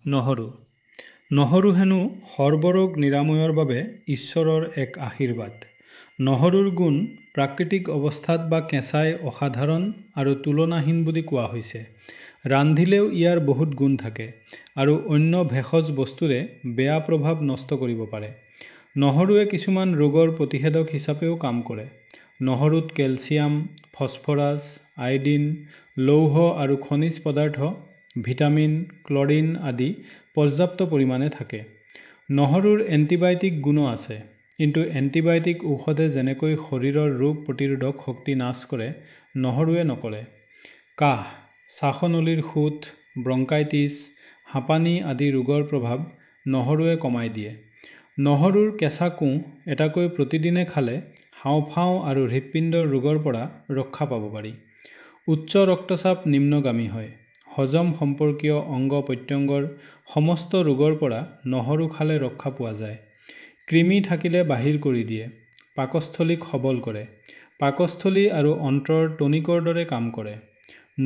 নহৰু নহৰু হেনো সৰ্বৰোগ নিৰাময়ৰ বাবে ঈশ্বৰৰ এক আশীৰ্বাদ। নহৰুৰ গুণ প্ৰাকৃতিক অৱস্থাত বা কেঁচাই অসাধাৰণ আৰু তুলনাহীন বুলি কোৱা হৈছে। ৰান্ধিলেও ইয়াৰ বহুত গুণ থাকে আৰু অন্য ভেষজ বস্তুৰে বেয়া প্ৰভাৱ নষ্ট কৰিব পাৰে। নহৰুৱে কিছুমান ৰোগৰ প্ৰতিষেধক হিচাপেও কাম কৰে। নহৰুত কেলছিয়াম, ফছফৰাছ, আয়ডিন, লৌহ আৰু খনিজ পদাৰ্থ, ভিটামিন, ক্লৰিন আদি পৰ্যাপ্ত পৰিমাণে থাকে। নহৰুৰ এণ্টিবায়টিক গুণো আছে, কিন্তু এণ্টিবায়টিক ঔষধে যেনেকৈ শৰীৰৰ ৰোগ প্ৰতিৰোধক শক্তি নাশ কৰে, নহৰুৱে নকৰে। কাহ, শ্বাসনলীৰ শোথ, ব্ৰংকাইটিছ, হাঁপানি আদি ৰোগৰ প্ৰভাৱ নহৰুৱে কমাই দিয়ে। নহৰুৰ কেঁচা কোঁহ এটাকৈ প্ৰতিদিনে খালে হাঁওফাঁও আৰু হৃদপিণ্ডৰ ৰোগৰ পৰা ৰক্ষা পাব পাৰি। উচ্চ ৰক্তচাপ নিম্নগামী হয়। হজম সম্পৰ্কীয় অংগ প্ৰত্যংগৰ সমস্ত ৰোগৰ পৰা নহৰু খালে ৰক্ষা পোৱা যায়। কৃমি থাকিলে বাহিৰ কৰি দিয়ে। পাকস্থলীক সবল কৰে। পাকস্থলী আৰু অন্ত্ৰৰ টনিকৰ দৰে কাম কৰে।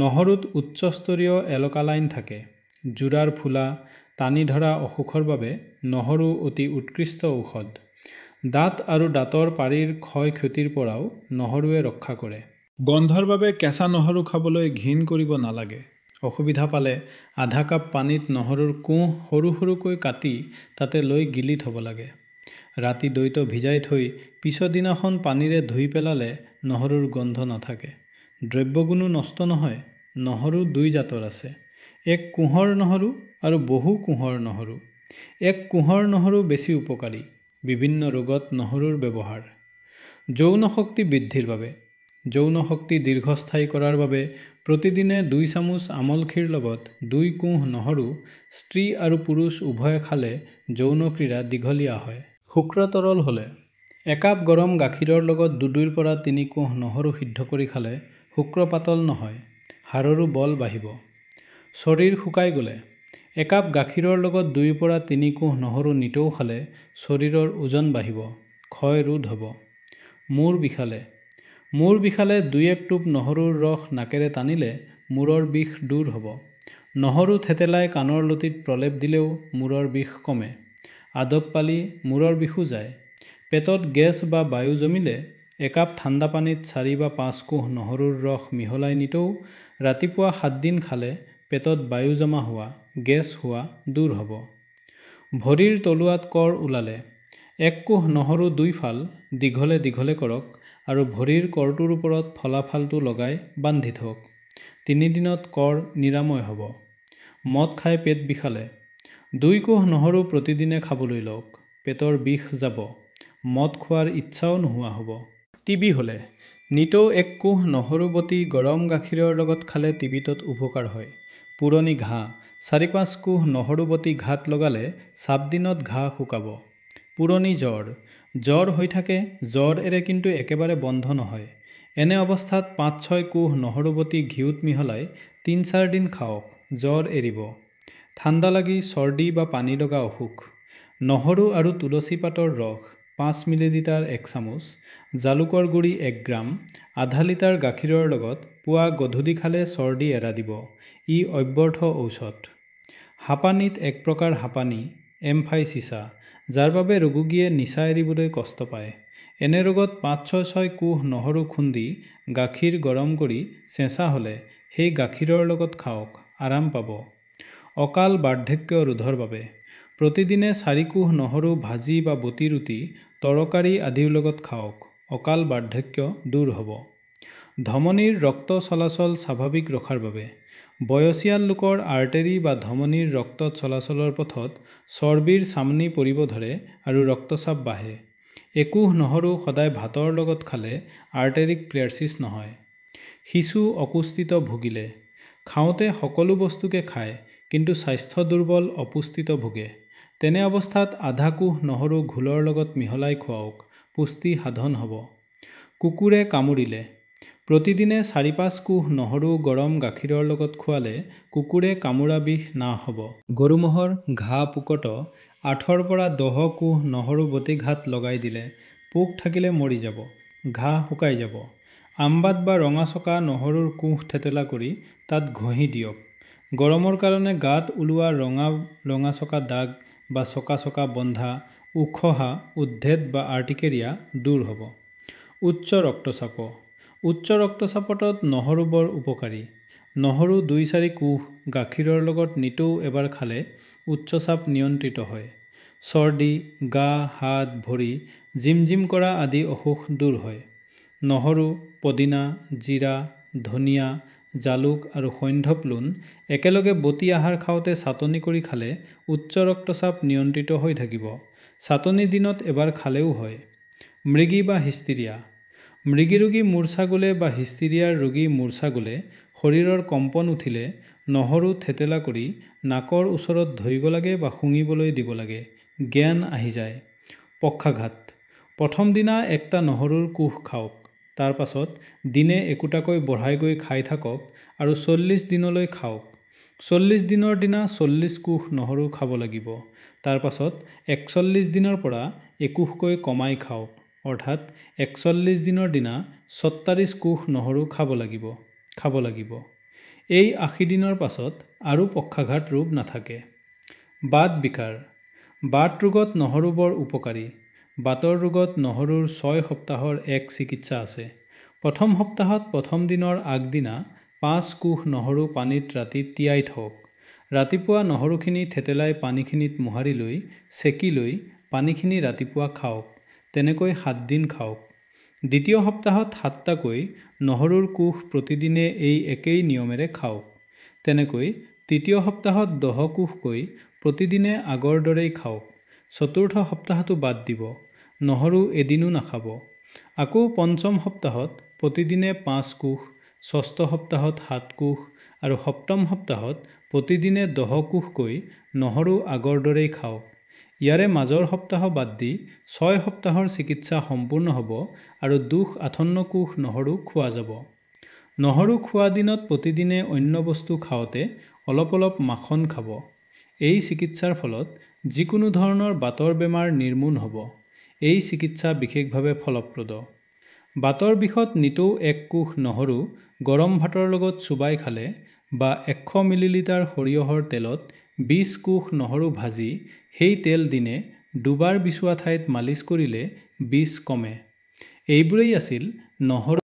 নহৰুত উচ্চস্তৰীয় এলকালাইন থাকে। জোৰাৰ ফুলা, টানি ধৰা অসুখৰ বাবে নহৰু অতি উৎকৃষ্ট ঔষধ। দাঁত আৰু দাঁতৰ পাৰিৰ ক্ষয় ক্ষতিৰ পৰাও নহৰুৱে ৰক্ষা কৰে। গন্ধৰ বাবে কেঁচা নহৰু খাবলৈ ঘিণ কৰিব নালাগে। অসুবিধা পালে আধা কাপ পানীত নহৰুৰ কোঁহ সৰু সৰুকৈ কাটি তাতে লৈ গিলি থব লাগে। ৰাতি দৈটো ভিজাই থৈ পিছদিনাখন পানীৰে ধুই পেলালে নহৰুৰ গন্ধ নাথাকে। দ্ৰব্যগুণো নষ্ট নহয়। নহৰু দুই জাতৰ আছে, এক কোঁহৰ নহৰু আৰু বহু কোঁহৰ নহৰু। এক কোঁহৰ নহৰু বেছি উপকাৰী। বিভিন্ন ৰোগত নহৰুৰ ব্যৱহাৰ। যৌন শক্তি বৃদ্ধিৰ বাবে। যৌন শক্তি দীৰ্ঘস্থায়ী কৰাৰ বাবে প্ৰতিদিনে 2 চামুচ আমলখিৰ লগত 2 কোঁহ নহৰু স্ত্ৰী আৰু পুৰুষ উভয়ে খালে যৌন ক্ৰীড়া দীঘলীয়া হয়। শুক্ৰতৰল হ'লে একাপ গৰম গাখীৰৰ লগত 2ৰ পৰা 3 কোঁহ নহৰু সিদ্ধ কৰি খালে শুক্ৰ পাতল নহয়, হাড়ৰো বল বাঢ়িব। শৰীৰ শুকাই গ'লে একাপ গাখীৰৰ লগত 2ৰ পৰা 3 কোঁহ নহৰু নিতৌ খালে শৰীৰৰ ওজন বাঢ়িব, ক্ষয় ৰোধ হ'ব। মূৰ বিষালে 2-1 টোপ নহৰুৰ ৰস নাকেৰে টানিলে মূৰৰ বিষ দূৰ হ'ব। নহৰু থেতেলাই কাণৰ লতিত প্ৰলেপ দিলেও মূৰৰ বিষ কমে। আদব পালি মূৰৰ বিষো যায়। পেটত গেছ বা বায়ু জমিলে একাপ ঠাণ্ডা পানীত 4 বা 5 কোঁহ নহৰুৰ ৰস মিহলাই নিতৌ ৰাতিপুৱা 7 দিন খালে পেটত বায়ু জমা হোৱা, গেছ হোৱা দূৰ হ'ব। ভৰিৰ তলুৱাত কৰ ওলালে 1 কোঁহ নহৰু 2 ফাল দীঘলে দীঘলে কৰক আৰু ভৰিৰ কৰটোৰ ওপৰত ফলাফালটো লগাই বান্ধি থওক। 3 দিনত কৰ নিৰাময় হ'ব। মদ খাই পেট বিষালে 2 কোঁহ নহৰু প্ৰতিদিনে খাবলৈ লওক। পেটৰ বিষ যাব। মদ খোৱাৰ ইচ্ছাও নোহোৱা হ'ব। টিবি হ'লে নিতৌ 1 কোঁহ নহৰু বটি গৰম গাখীৰৰ লগত খালে টিবিতত উপকাৰ হয়। পুৰণি ঘাঁ 4-5 কোঁহ নহৰু বটি ঘাত লগালে 7 দিনত ঘাঁ শুকাব। পুৰণি জ্বৰ হৈ থাকে, জ্বৰ এৰে কিন্তু একেবাৰে বন্ধ নহয়। এনে অৱস্থাত 5-6 কোঁহ নহৰু বটি ঘিউত মিহলাই 3-4 দিন খাওক, জ্বৰ এৰিব। ঠাণ্ডা লাগি চৰ্দি বা পানী লগা অসুখ। নহৰু আৰু তুলসী পাতৰ ৰস 5 মিলিলিটাৰ 1 চামুচ, জালুকৰ গুড়ি 1 গ্ৰাম, আধা লিটাৰ গাখীৰৰ লগত পুৱা গধূলি খালে চৰ্দি এৰা দিব। ই অব্যৰ্থ ঔষধ। হাঁপানীত এক প্ৰকাৰ হাঁপানী, এমফাইচিছা, যাৰ বাবে ৰোগীয়ে নিচা এৰিবলৈ কষ্ট পায়। এনে ৰোগত 5-6 কোঁহ নহৰু খুন্দি গাখীৰ গৰম কৰি চেঁচা হ'লে সেই গাখীৰৰ লগত খাওক, আৰাম পাব। অকাল বাৰ্ধক্য ৰোধৰ বাবে প্ৰতিদিনে 4 কোঁহ নহৰু ভাজি বা বটি ৰুটি, তৰকাৰী আদিৰ লগত খাওক, অকাল বাৰ্ধক্য দূৰ হ'ব। ধমনীৰ ৰক্ত চলাচল স্বাভাৱিক ৰখাৰ বাবে বয়সীয়াল লোকৰ আৰ্টেৰী বা ধমনীৰ ৰক্ত চলাচলৰ পথত চৰ্বিৰ চামনি পৰিব ধৰে আৰু ৰক্তচাপ বাঢ়ে। 1 কোঁহ নহৰু সদায় ভাতৰ লগত খালে আৰ্টেৰিক প্লেৰচিছ নহয়। শিশু অপুষ্টিত ভুগিলে খাওঁতে সকলো বস্তুকে খায়, কিন্তু স্বাস্থ্য দুৰ্বল অপুষ্টিত ভুগে। তেনে অৱস্থাত আধা কোঁহ নহৰু ঘোলৰ লগত মিহলাই খুৱাওক, পুষ্টি সাধন হ'ব। কুকুৰে কামুৰিলে প্ৰতিদিনে 4-5 কোঁহ নহৰু গৰম গাখীৰৰ লগত খোৱালে কুকুৰে কামোৰা বিষ নাশ হ'ব। গৰু ম'হৰ ঘাঁ পোকত 8-ৰ পৰা 10 কোঁহ নহৰু বটি ঘাত লগাই দিলে পোক থাকিলে মৰি যাব, ঘাঁ শুকাই যাব। আমবাত বা ৰঙা চকা নহৰুৰ কোঁহ থেতেলা কৰি তাত ঘঁহি দিয়ক। গৰমৰ কাৰণে গাত ওলোৱা ৰঙা ৰঙা চকা দাগ বা চকা বন্ধা, উখহা, উদ্ধেদ বা আৰ্টিকেৰিয়া দূৰ হ'ব। উচ্চ ৰক্তচাপ। উচ্চ ৰক্তচাপত নহৰু বৰ উপকাৰী। নহৰু 2-4 কোহ গাখীৰৰ লগত নিতৌ এবাৰ খালে উচ্চ চাপ নিয়ন্ত্ৰিত হয়। চৰ্দি, গা, হাত, ভৰি জিমজিম কৰা আদি অসুখ দূৰ হয়। নহৰু, পদিনা, জিৰা, ধনিয়া, জালুক আৰু সৈন্ধৱ লোণ একেলগে বটি আহাৰ খাওঁতে চাটনি কৰি খালে উচ্চ ৰক্তচাপ নিয়ন্ত্ৰিত হৈ থাকিব। চাটনি দিনত এবাৰ খালেও হয়। মৃগী বা হিষ্টিৰিয়া। মৃগী ৰোগী মূৰ্ছা গ'লে বা হিষ্টিৰিয়াৰ ৰোগী মূৰ্ছা গ'লে শৰীৰৰ কম্পন উঠিলে নহৰু থেতেলা কৰি নাকৰ ওচৰত ধৰিব লাগে বা শুঙিবলৈ দিব লাগে। জ্ঞান আহি যায়। পক্ষাঘাত। প্ৰথম দিনা একটা নহৰুৰ কোহ খাওক। তাৰ পাছত দিনে একোটাকৈ বঢ়াই গৈ খাই থাকক আৰু 40 দিনলৈ খাওক। 40 দিনৰ দিনা 40 কোহ নহৰু খাব লাগিব। তাৰ পাছত 41 দিনৰ পৰা একোহকৈ কমাই খাওক। অৰ্থাৎ 41 দিনৰ দিনা 46 কোহ নহৰু খাব লাগিব। এই 80 দিনৰ পাছত আৰু পক্ষাঘাত ৰোগ নাথাকে। বাত বিকাৰ। বাত ৰোগত নহৰু বৰ উপকাৰী। বাতৰ ৰোগত নহৰুৰ 6 সপ্তাহৰ এক চিকিৎসা আছে। প্ৰথম সপ্তাহত প্ৰথম দিনৰ আগদিনা 5 কোহ নহৰু পানীত ৰাতি তিয়াই থওক। ৰাতিপুৱা নহৰুখিনি থেতেলাই পানীখিনিত মোহাৰি লৈ চেকি লৈ পানীখিনি ৰাতিপুৱা খাওক। তেনেকৈ 7 দিন খাওক। দ্বিতীয় সপ্তাহত 7টাকৈ নহৰুৰ কোহ প্ৰতিদিনে এই একেই নিয়মেৰে খাওক। তেনেকৈ তৃতীয় সপ্তাহত 10 কোহকৈ প্ৰতিদিনে আগৰ দৰেই খাওক। চতুৰ্থ সপ্তাহটো বাদ দিব। নহৰু এদিনো নাখাব। আকৌ পঞ্চম সপ্তাহত প্ৰতিদিনে 5 কোহ, ষষ্ঠ সপ্তাহত 7 কোহ আৰু সপ্তম সপ্তাহত প্ৰতিদিনে 10 কোহকৈ নহৰু আগৰ দৰেই খাওক। ইয়াৰে মাজৰ সপ্তাহ বাদ দি 6 সপ্তাহৰ চিকিৎসা সম্পূৰ্ণ হ'ব আৰু 58 কোহ নহৰু খোৱা যাব। নহৰু খোৱা দিনত প্ৰতিদিনে অন্য বস্তু খাওঁতে অলপ অলপ মাখন খাব। এই চিকিৎসাৰ ফলত যিকোনো ধৰণৰ বাতৰ বেমাৰ নিৰ্মূল হ'ব। এই চিকিৎসা বিশেষভাৱে ফলপ্ৰদ। বাতৰ বিষত নিতৌ 1 কোহ নহৰু গৰম ভাতৰ লগত চোবাই খালে বা 100 মিলিলিটাৰ সৰিয়হৰ তেলত 20 কোহ নহৰু ভাজি সেই তেল দিনে দুবাৰ বিচৰা ঠাইত মালিচ কৰিলে বিষ কমে। এইবোৰেই আছিল নহৰু